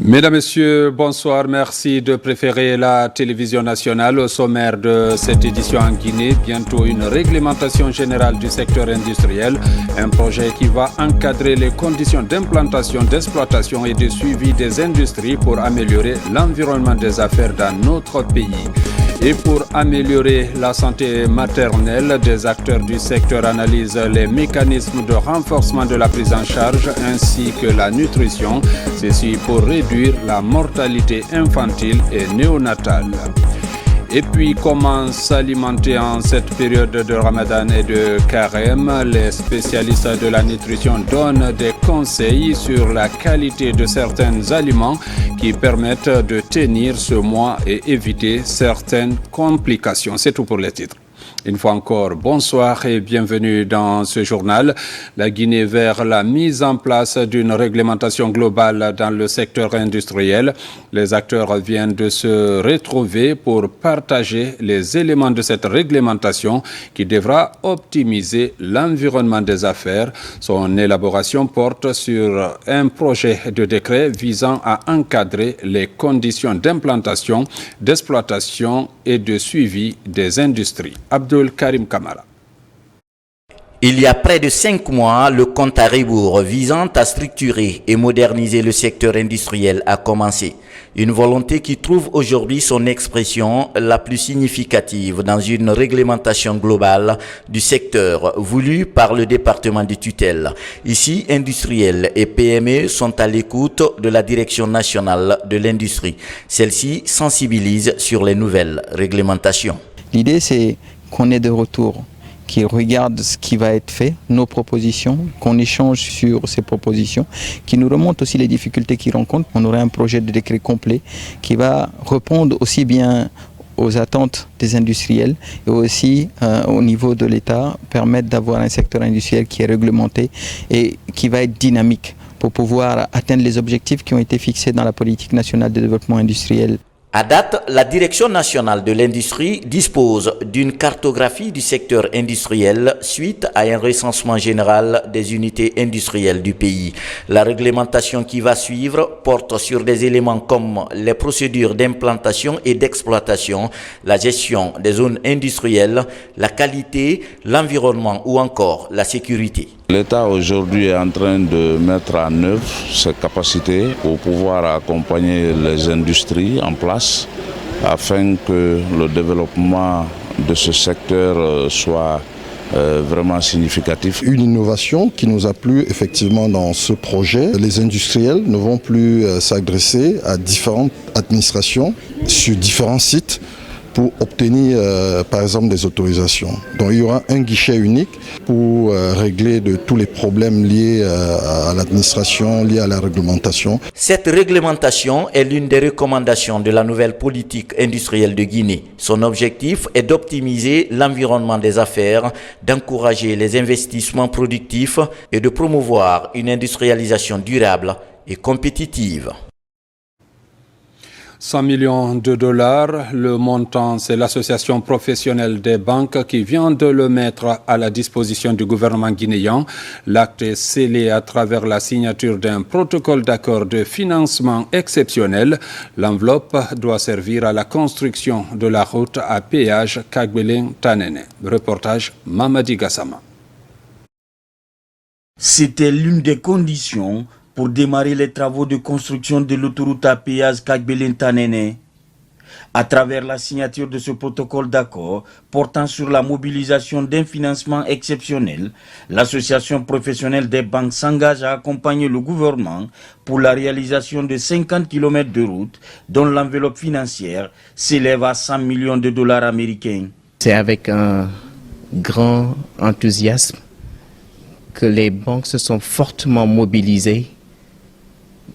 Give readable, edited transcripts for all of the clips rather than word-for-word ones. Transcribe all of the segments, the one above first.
Mesdames, Messieurs, bonsoir. Merci de préférer la télévision nationale. Au sommaire de cette édition en Guinée, bientôt une réglementation générale du secteur industriel. Un projet qui va encadrer les conditions d'implantation, d'exploitation et de suivi des industries pour améliorer l'environnement des affaires dans notre pays. Et pour améliorer la santé maternelle, des acteurs du secteur analysent les mécanismes de renforcement de la prise en charge ainsi que la nutrition, ceci pour réduire la mortalité infantile et néonatale. Et puis, comment s'alimenter en cette période de Ramadan et de Carême? Les spécialistes de la nutrition donnent des conseils sur la qualité de certains aliments qui permettent de tenir ce mois et éviter certaines complications. C'est tout pour les titres. Une fois encore, bonsoir et bienvenue dans ce journal. La Guinée vers la mise en place d'une réglementation globale dans le secteur industriel. Les acteurs viennent de se retrouver pour partager les éléments de cette réglementation qui devra optimiser l'environnement des affaires. Son élaboration porte sur un projet de décret visant à encadrer les conditions d'implantation, d'exploitation et de suivi des industries. Abdul Karim Kamara. Il y a près de 5 mois, le compte à rebours visant à structurer et moderniser le secteur industriel a commencé. Une volonté qui trouve aujourd'hui son expression la plus significative dans une réglementation globale du secteur voulue par le département de tutelle. Ici, industriels et PME sont à l'écoute de la Direction nationale de l'industrie. Celle-ci sensibilise sur les nouvelles réglementations. L'idée, c'est qu'on ait de retour, qui regarde ce qui va être fait, nos propositions, qu'on échange sur ces propositions, qui nous remonte aussi les difficultés qu'ils rencontrent. On aurait un projet de décret complet qui va répondre aussi bien aux attentes des industriels et aussi au niveau de l'État, permettre d'avoir un secteur industriel qui est réglementé et qui va être dynamique pour pouvoir atteindre les objectifs qui ont été fixés dans la politique nationale de développement industriel. À date, la Direction nationale de l'industrie dispose d'une cartographie du secteur industriel suite à un recensement général des unités industrielles du pays. La réglementation qui va suivre porte sur des éléments comme les procédures d'implantation et d'exploitation, la gestion des zones industrielles, la qualité, l'environnement ou encore la sécurité. L'État aujourd'hui est en train de mettre en œuvre ses capacités pour pouvoir accompagner les industries en place afin que le développement de ce secteur soit vraiment significatif. Une innovation qui nous a plu effectivement dans ce projet. Les industriels ne vont plus s'adresser à différentes administrations sur différents sites pour obtenir par exemple des autorisations. Donc il y aura un guichet unique pour régler de tous les problèmes liés à l'administration, liés à la réglementation. Cette réglementation est l'une des recommandations de la nouvelle politique industrielle de Guinée. Son objectif est d'optimiser l'environnement des affaires, d'encourager les investissements productifs et de promouvoir une industrialisation durable et compétitive. 100 millions de dollars, le montant, c'est l'association professionnelle des banques qui vient de le mettre à la disposition du gouvernement guinéen. L'acte est scellé à travers la signature d'un protocole d'accord de financement exceptionnel. L'enveloppe doit servir à la construction de la route à péage Kagbelin-Tanene. Reportage Mamadi Gassama. C'était l'une des conditions pour démarrer les travaux de construction de l'autoroute à péage Kagbelin-Tanene. À travers la signature de ce protocole d'accord portant sur la mobilisation d'un financement exceptionnel, l'association professionnelle des banques s'engage à accompagner le gouvernement pour la réalisation de 50 km de route dont l'enveloppe financière s'élève à 100 millions de dollars américains. C'est avec un grand enthousiasme que les banques se sont fortement mobilisées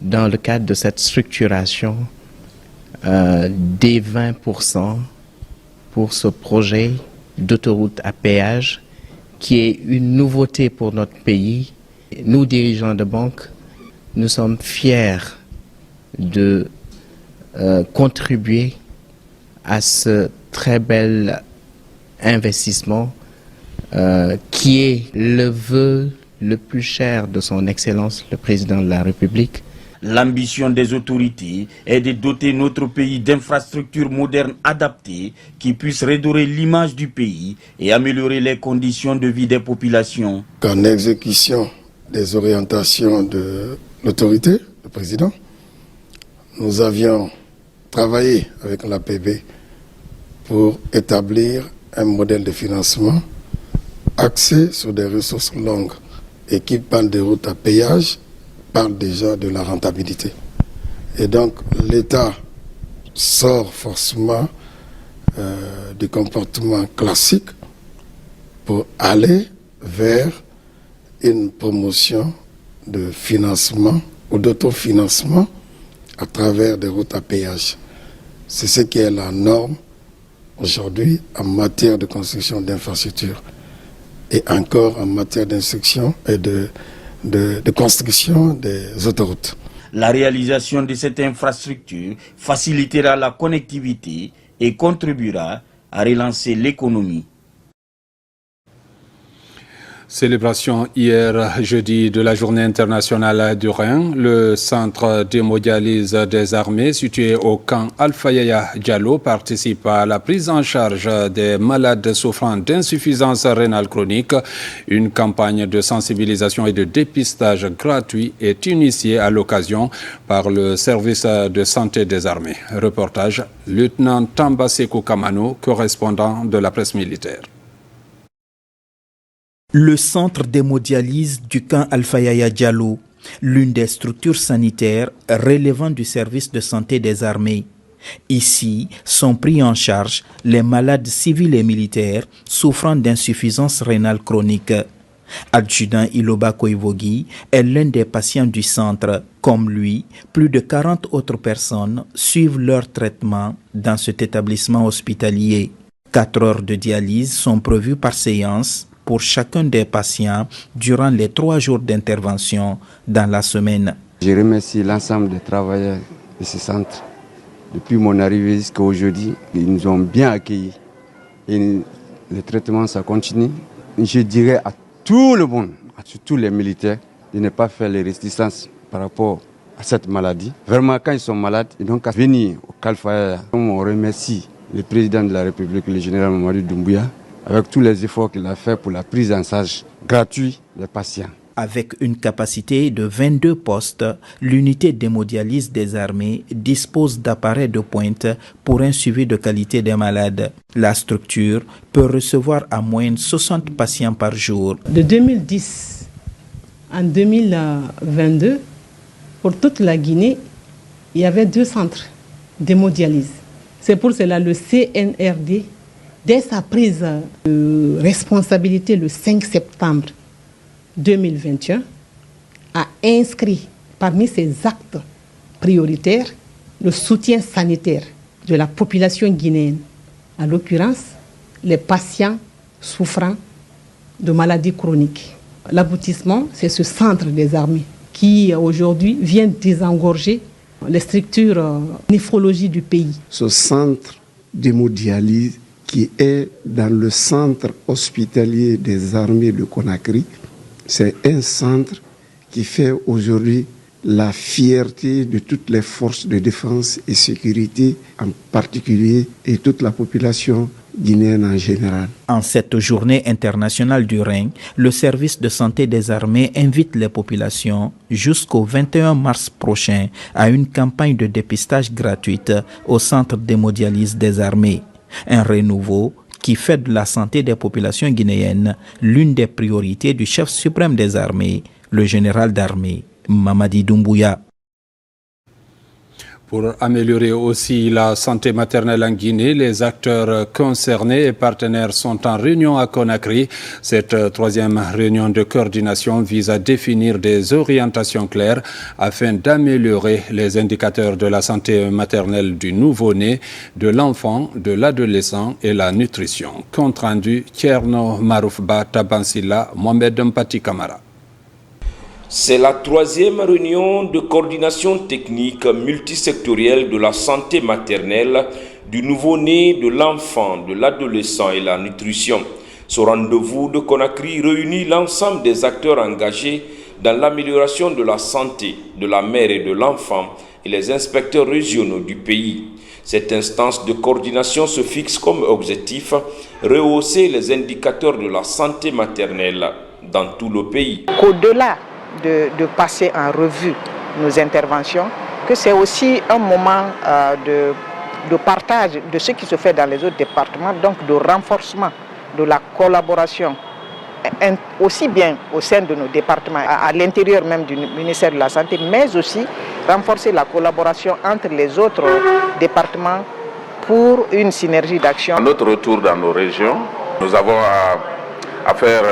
dans le cadre de cette structuration des 20% pour ce projet d'autoroute à péage qui est une nouveauté pour notre pays. Nous, dirigeants de banque, nous sommes fiers de contribuer à ce très bel investissement qui est le vœu le plus cher de son Excellence le Président de la République. L'ambition des autorités est de doter notre pays d'infrastructures modernes adaptées qui puissent redorer l'image du pays et améliorer les conditions de vie des populations. En exécution des orientations de l'autorité, le président, nous avions travaillé avec l'APB pour établir un modèle de financement axé sur des ressources longues. Équipement de routes à péage parle déjà de la rentabilité. Et donc l'État sort forcément du comportement classique pour aller vers une promotion de financement ou d'autofinancement à travers des routes à péage. C'est ce qui est la norme aujourd'hui en matière de construction d'infrastructures et encore en matière d'instruction et de construction des autoroutes. La réalisation de cette infrastructure facilitera la connectivité et contribuera à relancer l'économie. Célébration hier jeudi de la journée internationale du rein. Le centre d'hémodialyse des armées situé au camp Alpha Yaya Diallo participe à la prise en charge des malades souffrant d'insuffisance rénale chronique. Une campagne de sensibilisation et de dépistage gratuit est initiée à l'occasion par le service de santé des armées. Reportage lieutenant Tamba Sekou Kamano, correspondant de la presse militaire. Le centre d'hémodialyse du camp Alpha Yaya Diallo, l'une des structures sanitaires relevant du service de santé des armées. Ici sont pris en charge les malades civils et militaires souffrant d'insuffisance rénale chronique. Adjudant Iloba Koivogi est l'un des patients du centre. Comme lui, plus de 40 autres personnes suivent leur traitement dans cet établissement hospitalier. 4 heures de dialyse sont prévues par séance pour chacun des patients durant les 3 jours d'intervention dans la semaine. Je remercie l'ensemble des travailleurs de ce centre. Depuis mon arrivée jusqu'à aujourd'hui, ils nous ont bien accueillis. Et le traitement, ça continue. Je dirais à tout le monde, à tous les militaires, de ne pas faire les résistances par rapport à cette maladie. Vraiment, quand ils sont malades, ils n'ont qu'à venir au Kalfaya. On remercie le président de la République, le général Mamadou Doumbouya, avec tous les efforts qu'il a fait pour la prise en charge gratuite des patients. Avec une capacité de 22 postes, l'unité d'hémodialyse des armées dispose d'appareils de pointe pour un suivi de qualité des malades. La structure peut recevoir à moyenne 60 patients par jour. De 2010 en 2022, pour toute la Guinée, il y avait 2 centres d'hémodialyse. C'est pour cela le CNRD, dès sa prise de responsabilité le 5 septembre 2021, a inscrit parmi ses actes prioritaires le soutien sanitaire de la population guinéenne, en l'occurrence les patients souffrant de maladies chroniques. L'aboutissement, c'est ce centre des armées qui aujourd'hui vient désengorger les structures néphrologie du pays. Ce centre d'hémodialyse qui est dans le centre hospitalier des armées de Conakry, c'est un centre qui fait aujourd'hui la fierté de toutes les forces de défense et sécurité en particulier et toute la population guinéenne en général. En cette journée internationale du rein, le service de santé des armées invite les populations jusqu'au 21 mars prochain à une campagne de dépistage gratuite au centre d'hémodialyse des armées. Un renouveau qui fait de la santé des populations guinéennes l'une des priorités du chef suprême des armées, le général d'armée Mamadi Doumbouya. Pour améliorer aussi la santé maternelle en Guinée, les acteurs concernés et partenaires sont en réunion à Conakry. Cette 3e réunion de coordination vise à définir des orientations claires afin d'améliorer les indicateurs de la santé maternelle du nouveau-né, de l'enfant, de l'adolescent et la nutrition. Compte rendu, Tierno Maroufba Tabansila, Mohamed Mpati Kamara. C'est la 3e réunion de coordination technique multisectorielle de la santé maternelle, du nouveau-né, de l'enfant, de l'adolescent et la nutrition. Ce rendez-vous de Conakry réunit l'ensemble des acteurs engagés dans l'amélioration de la santé de la mère et de l'enfant et les inspecteurs régionaux du pays. Cette instance de coordination se fixe comme objectif rehausser les indicateurs de la santé maternelle dans tout le pays. Qu'au-delà de passer en revue nos interventions, que c'est aussi un moment de partage de ce qui se fait dans les autres départements, donc de renforcement de la collaboration, aussi bien au sein de nos départements, à l'intérieur même du ministère de la Santé, mais aussi renforcer la collaboration entre les autres départements pour une synergie d'action. À notre retour dans nos régions, nous avons à faire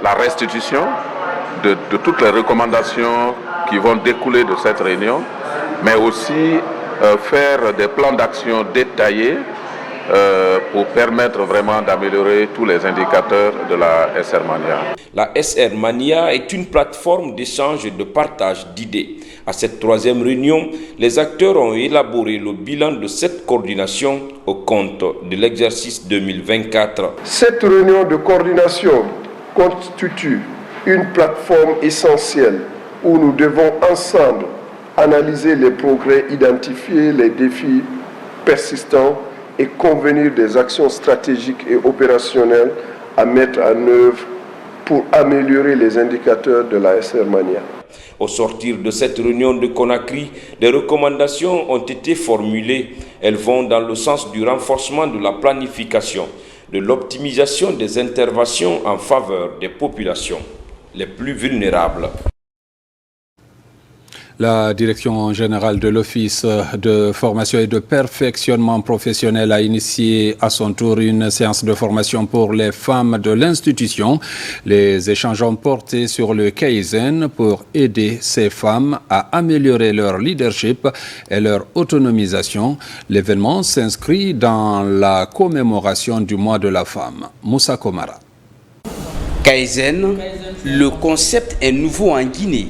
la restitution de toutes les recommandations qui vont découler de cette réunion, mais aussi faire des plans d'action détaillés pour permettre vraiment d'améliorer tous les indicateurs de la SR Mania. La SR Mania est une plateforme d'échange et de partage d'idées. À cette troisième réunion, les acteurs ont élaboré le bilan de cette coordination au compte de l'exercice 2024. Cette réunion de coordination constitue une plateforme essentielle où nous devons ensemble analyser les progrès, identifier les défis persistants et convenir des actions stratégiques et opérationnelles à mettre en œuvre pour améliorer les indicateurs de la SR Mania. Au sortir de cette réunion de Conakry, des recommandations ont été formulées. Elles vont dans le sens du renforcement de la planification, de l'optimisation des interventions en faveur des populations les plus vulnérables. La Direction générale de l'Office de formation et de perfectionnement professionnel a initié à son tour une séance de formation pour les femmes de l'institution. Les échanges ont porté sur le Kaizen pour aider ces femmes à améliorer leur leadership et leur autonomisation. L'événement s'inscrit dans la commémoration du mois de la femme. Moussa Komara. Kaizen, le concept est nouveau en Guinée.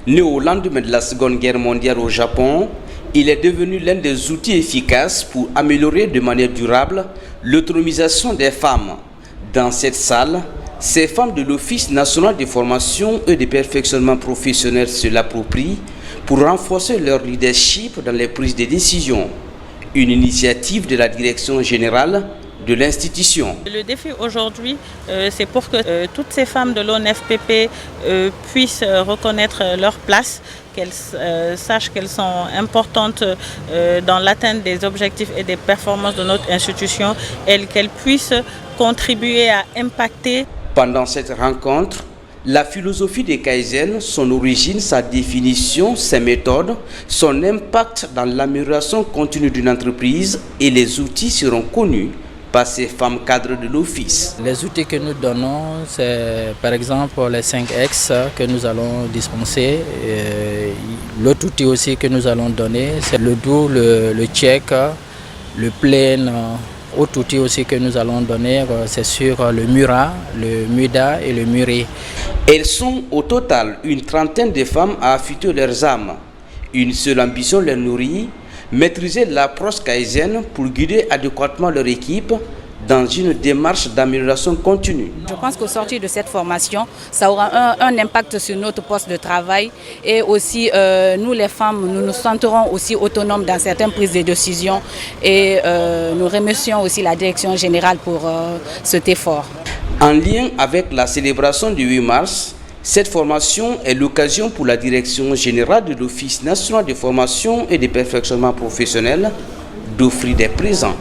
Né au lendemain de la Seconde Guerre mondiale au Japon, il est devenu l'un des outils efficaces pour améliorer de manière durable l'autonomisation des femmes. Dans cette salle, ces femmes de l'Office national de formation et de perfectionnement professionnel se l'approprient pour renforcer leur leadership dans les prises de décision. Une initiative de la direction générale de l'institution. Le défi aujourd'hui, c'est pour que toutes ces femmes de l'ONFPP puissent reconnaître leur place, qu'elles sachent qu'elles sont importantes dans l'atteinte des objectifs et des performances de notre institution et qu'elles puissent contribuer à impacter. Pendant cette rencontre, la philosophie des Kaizen, son origine, sa définition, ses méthodes, son impact dans l'amélioration continue d'une entreprise et les outils seront connus par ces femmes cadres de l'Office. Les outils que nous donnons, c'est par exemple les 5X que nous allons dispenser. L'autre outil aussi que nous allons donner, c'est le do, le check, le plein. Autre outil aussi que nous allons donner, c'est sur le Mura, le Muda et le Muri. Elles sont au total une trentaine de femmes à affûter leurs âmes. Une seule ambition les nourrit, maîtriser l'approche Kaizen pour guider adéquatement leur équipe dans une démarche d'amélioration continue. Je pense qu'au sortir de cette formation, ça aura un impact sur notre poste de travail et aussi nous les femmes, nous nous sentirons aussi autonomes dans certaines prises de décision et nous remercions aussi la direction générale pour cet effort. En lien avec la célébration du 8 mars, cette formation est l'occasion pour la direction générale de l'Office national de formation et de perfectionnement professionnel d'offrir des présents.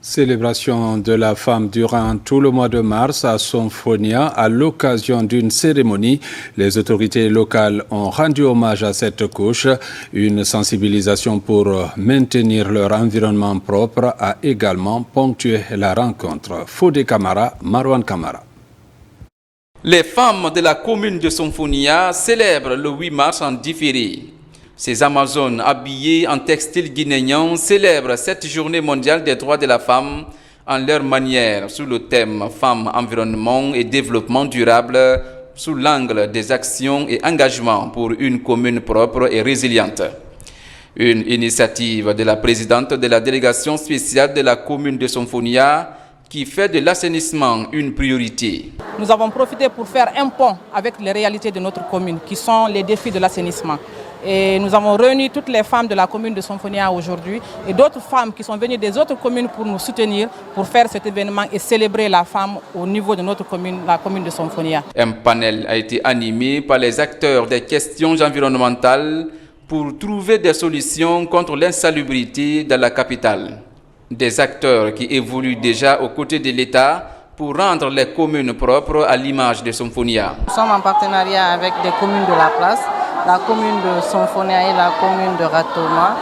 Célébration de la femme durant tout le mois de mars à Sonfonia à l'occasion d'une cérémonie. Les autorités locales ont rendu hommage à cette couche. Une sensibilisation pour maintenir leur environnement propre a également ponctué la rencontre. Fodé Kamara, Marwan Kamara. Les femmes de la commune de Sonfonia célèbrent le 8 mars en différé. Ces Amazones habillées en textile guinéen célèbrent cette journée mondiale des droits de la femme en leur manière sous le thème Femmes, environnement et développement durable sous l'angle des actions et engagements pour une commune propre et résiliente. Une initiative de la présidente de la délégation spéciale de la commune de Sonfonia qui fait de l'assainissement une priorité. Nous avons profité pour faire un pont avec les réalités de notre commune, qui sont les défis de l'assainissement. Et nous avons réuni toutes les femmes de la commune de Sonfonia aujourd'hui et d'autres femmes qui sont venues des autres communes pour nous soutenir, pour faire cet événement et célébrer la femme au niveau de notre commune, la commune de Sonfonia. Un panel a été animé par les acteurs des questions environnementales pour trouver des solutions contre l'insalubrité dans la capitale. Des acteurs qui évoluent déjà aux côtés de l'État pour rendre les communes propres à l'image de Sonfonia. Nous sommes en partenariat avec des communes de la place, la commune de Sonfonia et la commune de Ratoma,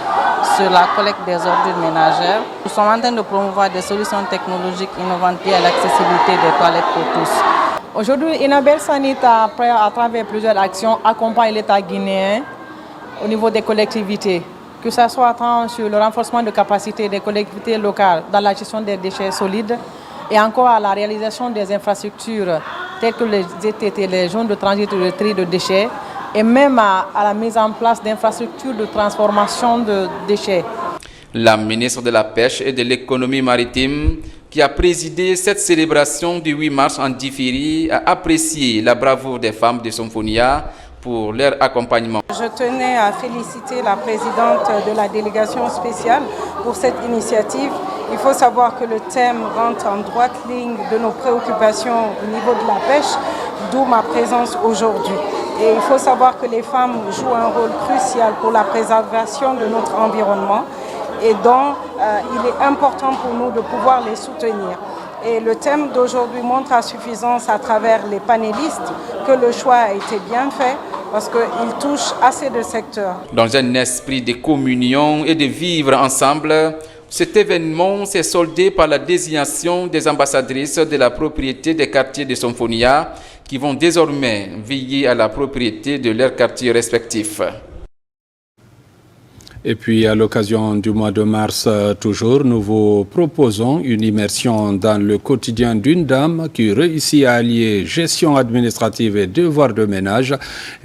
sur la collecte des ordures ménagères. Nous sommes en train de promouvoir des solutions technologiques innovantes liées à l'accessibilité des toilettes pour tous. Aujourd'hui, Inabel Sanit, à travers plusieurs actions, accompagne l'État guinéen au niveau des collectivités, que ce soit tant sur le renforcement de capacité des collectivités locales dans la gestion des déchets solides et encore à la réalisation des infrastructures telles que les ZTT, les zones de transit et de tri de déchets, et même à la mise en place d'infrastructures de transformation de déchets. La ministre de la Pêche et de l'Économie maritime, qui a présidé cette célébration du 8 mars en différé, a apprécié la bravoure des femmes de Sonfonia pour leur accompagnement. Je tenais à féliciter la présidente de la délégation spéciale pour cette initiative. Il faut savoir que le thème rentre en droite ligne de nos préoccupations au niveau de la pêche, d'où ma présence aujourd'hui. Et il faut savoir que les femmes jouent un rôle crucial pour la préservation de notre environnement et donc il est important pour nous de pouvoir les soutenir. Et le thème d'aujourd'hui montre à suffisance à travers les panélistes que le choix a été bien fait parce qu'il touche assez de secteurs. Dans un esprit de communion et de vivre ensemble, cet événement s'est soldé par la désignation des ambassadrices de la propriété des quartiers de Sonfonia qui vont désormais veiller à la propriété de leurs quartiers respectifs. Et puis, à l'occasion du mois de mars, toujours, nous vous proposons une immersion dans le quotidien d'une dame qui réussit à allier gestion administrative et devoir de ménage,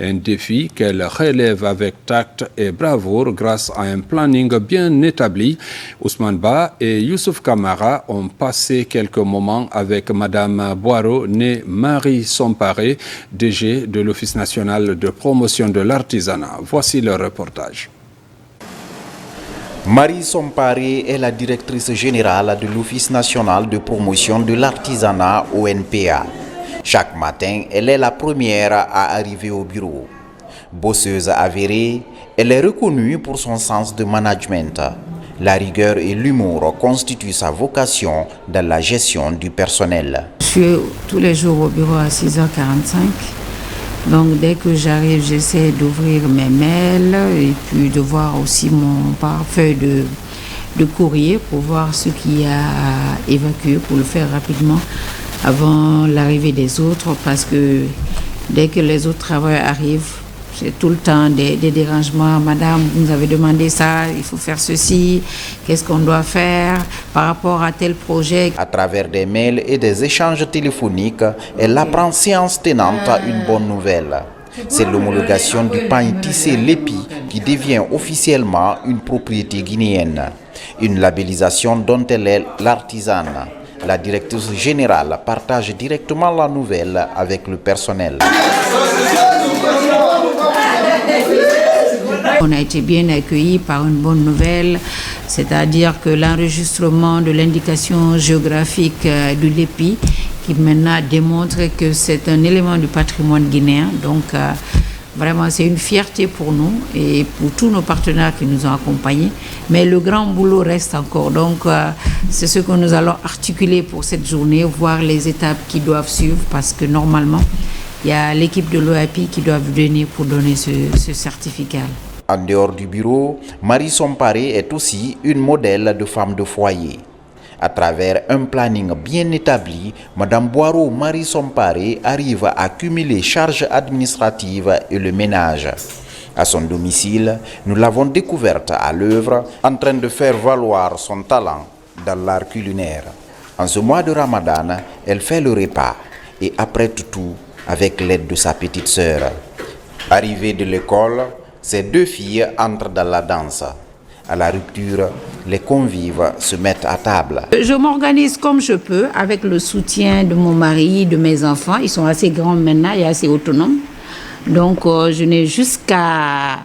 un défi qu'elle relève avec tact et bravoure grâce à un planning bien établi. Ousmane Ba et Youssouf Kamara ont passé quelques moments avec Madame Boiro, née Marie Somparé, DG de l'Office national de promotion de l'artisanat. Voici le reportage. Marie Somparé est la directrice générale de l'Office national de promotion de l'artisanat ONPA. Chaque matin, elle est la première à arriver au bureau. Bosseuse avérée, elle est reconnue pour son sens de management. La rigueur et l'humour constituent sa vocation dans la gestion du personnel. Je suis tous les jours au bureau à 6h45. Donc dès que j'arrive, j'essaie d'ouvrir mes mails et puis de voir aussi mon portefeuille de courrier pour voir ce qu'il y a à évacuer, pour le faire rapidement avant l'arrivée des autres, parce que dès que les autres travailleurs arrivent, c'est tout le temps des dérangements. Madame, vous nous avez demandé ça, il faut faire ceci, qu'est-ce qu'on doit faire par rapport à tel projet. À travers des mails et des échanges téléphoniques, elle apprend séance tenante une bonne nouvelle. C'est l'homologation du pain tissé Lépi qui devient officiellement une propriété guinéenne. Une labellisation dont elle est l'artisane. La directrice générale partage directement la nouvelle avec le personnel. On a été bien accueillis par une bonne nouvelle, c'est-à-dire que l'enregistrement de l'indication géographique du Lépi, qui maintenant démontre que c'est un élément du patrimoine guinéen. Donc vraiment c'est une fierté pour nous et pour tous nos partenaires qui nous ont accompagnés. Mais le grand boulot reste encore. Donc c'est ce que nous allons articuler pour cette journée, voir les étapes qui doivent suivre, parce que normalement, il y a l'équipe de l'OAPI qui doit venir pour donner ce certificat. En dehors du bureau, Marie Somparé est aussi une modèle de femme de foyer. À travers un planning bien établi, Madame Boiro Marie Somparé arrive à cumuler charges administratives et le ménage. À son domicile, nous l'avons découverte à l'œuvre, en train de faire valoir son talent dans l'art culinaire. En ce mois de Ramadan, elle fait le repas et apprête tout avec l'aide de sa petite sœur. Arrivée de l'école, ces deux filles entrent dans la danse. À la rupture, les convives se mettent à table. Je m'organise comme je peux avec le soutien de mon mari, de mes enfants. Ils sont assez grands maintenant et assez autonomes. Donc je n'ai juste qu'à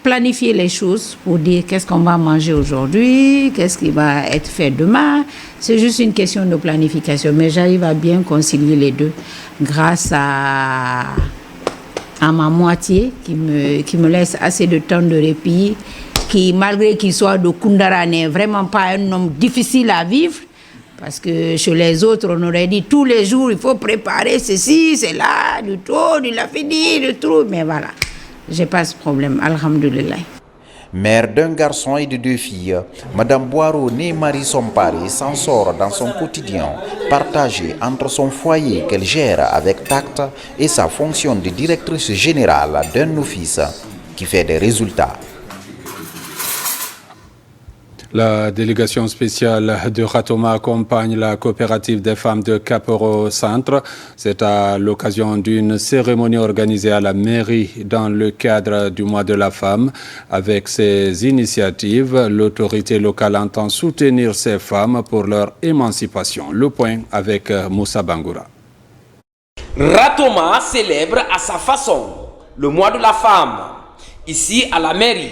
planifier les choses pour dire qu'est-ce qu'on va manger aujourd'hui, qu'est-ce qui va être fait demain. C'est juste une question de planification, mais j'arrive à bien concilier les deux grâce à ma moitié qui me laisse assez de temps de répit, qui malgré qu'il soit de Koundara n'est vraiment pas un homme difficile à vivre. Parce que chez les autres, on aurait dit tous les jours, il faut préparer ceci, cela, du tout, du lafidi, du tout. Mais voilà, j'ai pas ce problème, alhamdoulilah. Mère d'un garçon et de 2 filles, Madame Boiro, née Marie Sompari, s'en sort dans son quotidien, partagé entre son foyer qu'elle gère avec tact et sa fonction de directrice générale d'un office qui fait des résultats. La délégation spéciale de Ratoma accompagne la coopérative des femmes de Kaporo Centre. C'est à l'occasion d'une cérémonie organisée à la mairie dans le cadre du mois de la femme. Avec ces initiatives, l'autorité locale entend soutenir ces femmes pour leur émancipation. Le point avec Moussa Bangoura. Ratoma célèbre à sa façon le mois de la femme. Ici à la mairie,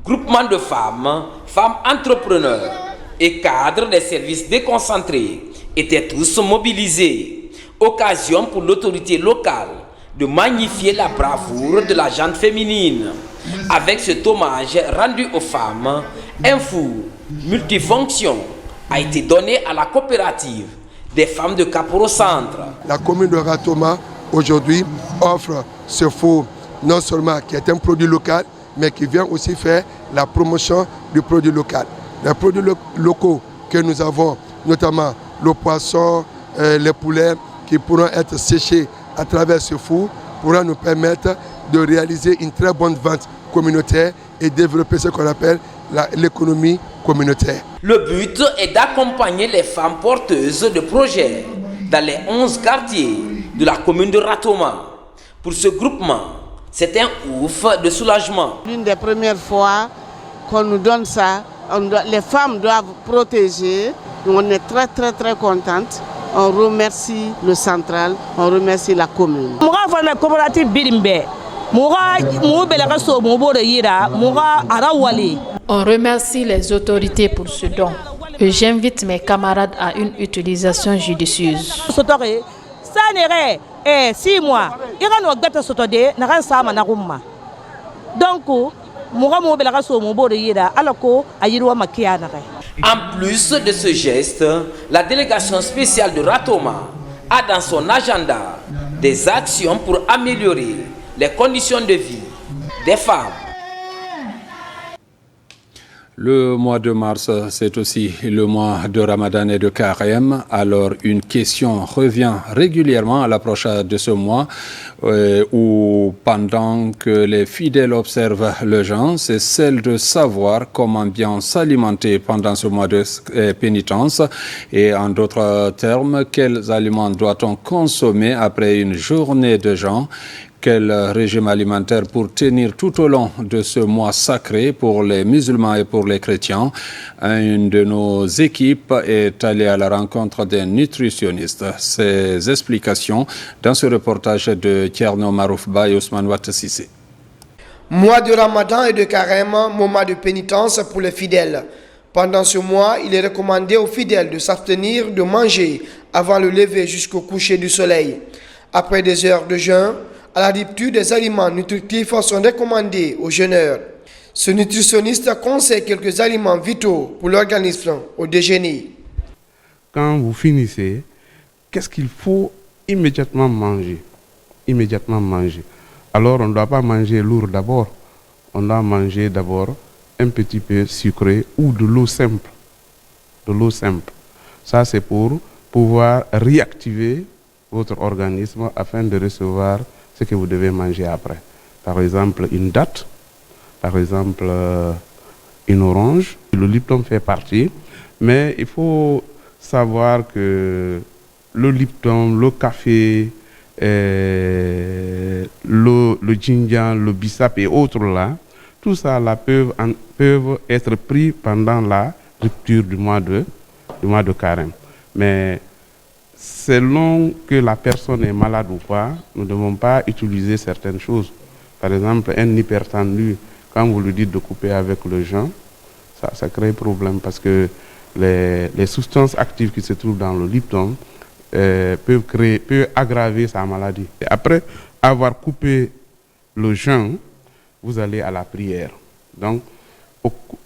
groupement de femmes, femmes entrepreneurs et cadres des services déconcentrés étaient tous mobilisés. Occasion pour l'autorité locale de magnifier la bravoure de la gente féminine. Avec cet hommage rendu aux femmes, un four multifonction a été donné à la coopérative des femmes de Kaporo Centre. La commune de Ratoma aujourd'hui offre ce four non seulement qui est un produit local, mais qui vient aussi faire la promotion du produit local. Les produits locaux que nous avons, notamment le poisson, les poulets, qui pourront être séchés à travers ce four, pourront nous permettre de réaliser une très bonne vente communautaire et développer ce qu'on appelle l'économie communautaire. Le but est d'accompagner les femmes porteuses de projets dans les 11 quartiers de la commune de Ratoma. Pour ce groupement, c'est un ouf de soulagement. L'une des premières fois qu'on nous donne ça, les femmes doivent protéger. On est très très très contente. On remercie le central, on remercie la commune. On remercie les autorités pour ce don. Et j'invite mes camarades à une utilisation judicieuse. 6 mois, il y a un gâteau sauté, il y a un sama na rumma. Donc, en plus de ce geste, la délégation spéciale de Ratoma a dans son agenda des actions pour améliorer les conditions de vie des femmes. Le mois de mars, c'est aussi le mois de Ramadan et de Carême. Alors, une question revient régulièrement à l'approche de ce mois où, pendant que les fidèles observent le jeûne, c'est celle de savoir comment bien s'alimenter pendant ce mois de pénitence. Et en d'autres termes, quels aliments doit-on consommer après une journée de jeûne? Quel régime alimentaire pour tenir tout au long de ce mois sacré pour les musulmans et pour les chrétiens? Une de nos équipes est allée à la rencontre des nutritionnistes. Ces explications dans ce reportage de Thierno Maroufba et Ousmane Ouattississé. Mois de Ramadan et de Carême, moment de pénitence pour les fidèles. Pendant ce mois, il est recommandé aux fidèles de s'abstenir de manger avant le lever jusqu'au coucher du soleil. Après des heures de jeûne, à la rupture des aliments nutritifs sont recommandés aux jeûneurs. Ce nutritionniste conseille quelques aliments vitaux pour l'organisme au déjeuner. Quand vous finissez, qu'est-ce qu'il faut immédiatement manger? Immédiatement manger. Alors on ne doit pas manger lourd d'abord. On doit manger d'abord un petit peu sucré ou de l'eau simple. De l'eau simple. Ça c'est pour pouvoir réactiver votre organisme afin de recevoir ce que vous devez manger après. Par exemple, une date, par exemple, une orange. Le Lipton fait partie, mais il faut savoir que le Lipton, le café, le ginger, le bissap et autres là, tout ça là peuvent être pris pendant la rupture du mois de carême. Mais selon que la personne est malade ou pas, nous ne devons pas utiliser certaines choses. Par exemple, un hypertendu, quand vous lui dites de couper avec le jeûne, ça crée problème parce que les substances actives qui se trouvent dans le Lipton peuvent aggraver sa maladie. Et après avoir coupé le jeûne, vous allez à la prière. Donc,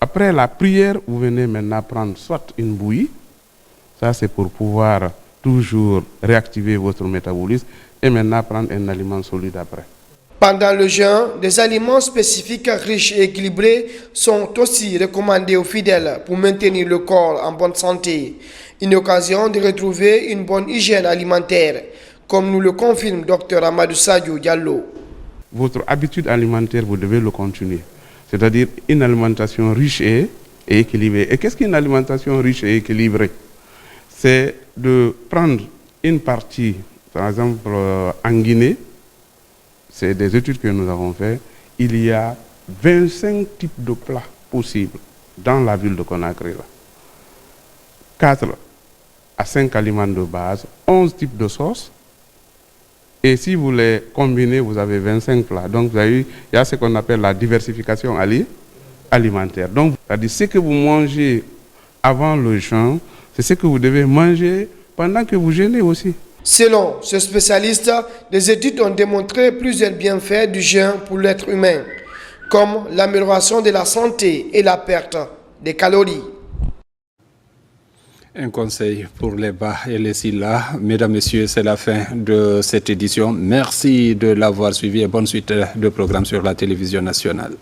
après la prière, vous venez maintenant prendre soit une bouillie, ça c'est pour pouvoir toujours réactiver votre métabolisme, et maintenant prendre un aliment solide après. Pendant le jeûne, des aliments spécifiques riches et équilibrés sont aussi recommandés aux fidèles pour maintenir le corps en bonne santé. Une occasion de retrouver une bonne hygiène alimentaire, comme nous le confirme Dr Amadou Sadio Diallo. Votre habitude alimentaire, vous devez le continuer. C'est-à-dire une alimentation riche et équilibrée. Et qu'est-ce qu'une alimentation riche et équilibrée? C'est de prendre une partie, par exemple en Guinée, c'est des études que nous avons faites, il y a 25 types de plats possibles dans la ville de Conakry. 4 à 5 aliments de base, 11 types de sauces. Et si vous les combinez, vous avez 25 plats. Donc, vous avez, il y a ce qu'on appelle la diversification alimentaire. Donc, c'est-à-dire ce que vous mangez avant le jeûne, c'est ce que vous devez manger pendant que vous jeûnez aussi. Selon ce spécialiste, des études ont démontré plusieurs bienfaits du jeûne pour l'être humain, comme l'amélioration de la santé et la perte des calories. Un conseil pour les bas et les Silla. Mesdames, Messieurs, c'est la fin de cette édition. Merci de l'avoir suivi et bonne suite de programme sur la télévision nationale.